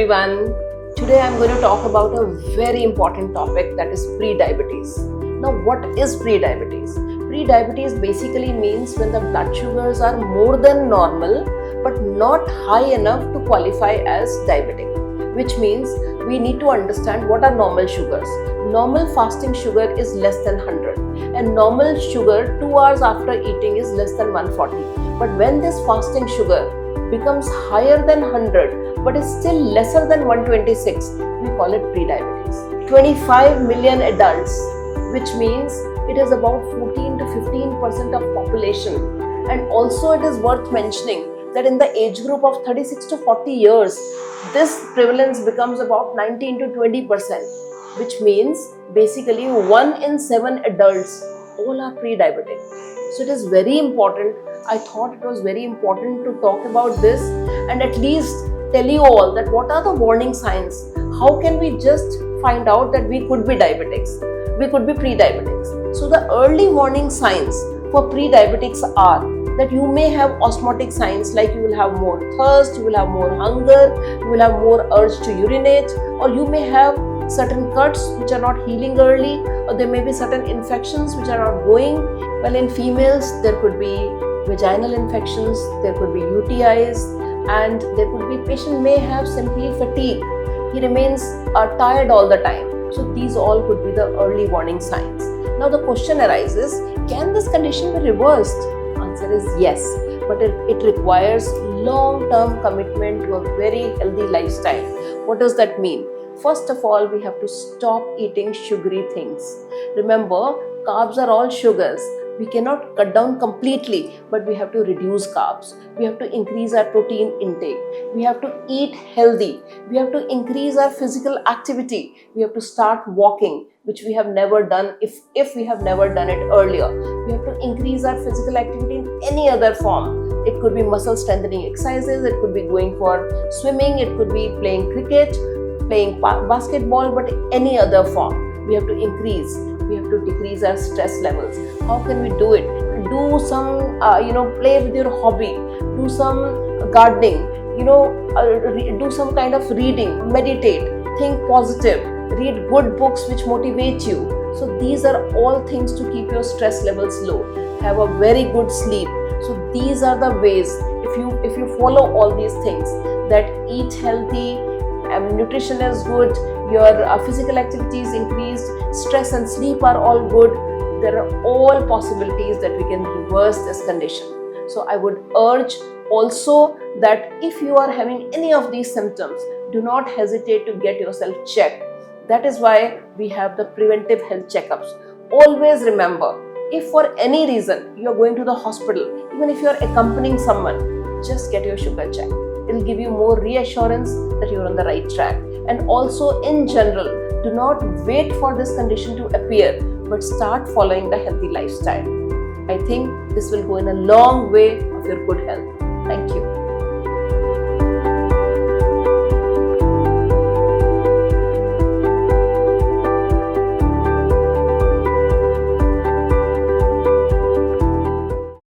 everyone. Today I'm going to talk about a very important topic, that is pre-diabetes. Now, what is pre-diabetes? Pre-diabetes basically means when the blood sugars are more than normal but not high enough to qualify as diabetic, which means we need to understand what are normal sugars. Normal fasting sugar is less than 100 and normal sugar 2 hours after eating is less than 140. But when this fasting sugar becomes higher than 100 but is still lesser than 126, we call it pre-diabetes. 25 million adults, which means it is about 14 to 15% of population. And also it is worth mentioning that in the age group of 36 to 40 years, this prevalence becomes about 19 to 20%, which means basically 1 in 7 adults all are pre-diabetic. So it is very important. I thought it was very important to talk about this and at least tell you all that what are the warning signs. How can we just find out that we could be diabetics? We could be pre-diabetics. So the early warning signs for pre-diabetics are that you may have osmotic signs, like you will have more thirst, you will have more hunger, you will have more urge to urinate, or you may have certain cuts which are not healing early, or there may be certain infections which are not going. Well, in females there could be vaginal infections, there could be UTIs, and there could be patient may have simply fatigue. He remains tired all the time. So these all could be the early warning signs. Now the question arises, can this condition be reversed? Answer is yes, but it requires long-term commitment to a very healthy lifestyle. What does that mean? First of all, we have to stop eating sugary things. Remember, carbs are all sugars. We cannot cut down completely, but we have to reduce carbs. We have to increase our protein intake. We have to eat healthy. We have to increase our physical activity. We have to start walking, which we have never done if we have never done it earlier. We have to increase our physical activity in any other form. It could be muscle strengthening exercises, it could be going for swimming, it could be playing cricket, playing basketball, but any other form. We have to increase. We have to decrease our stress levels. How can we do it? Do some, play with your hobby. Do some gardening. Do some kind of reading. Meditate. Think positive. Read good books which motivate you. So these are all things to keep your stress levels low. Have a very good sleep. So these are the ways. If you follow all these things, that eat healthy, nutrition is good, your physical activity is increased, stress and sleep are all good, there are all possibilities that we can reverse this condition. So I would urge also that if you are having any of these symptoms, do not hesitate to get yourself checked. That is why we have the preventive health checkups. Always remember, if for any reason you are going to the hospital, even if you are accompanying someone, just get your sugar checked. It will give you more reassurance that you are on the right track. And also in general, do not wait for this condition to appear, but start following the healthy lifestyle. I think this will go in a long way of your good health. Thank you.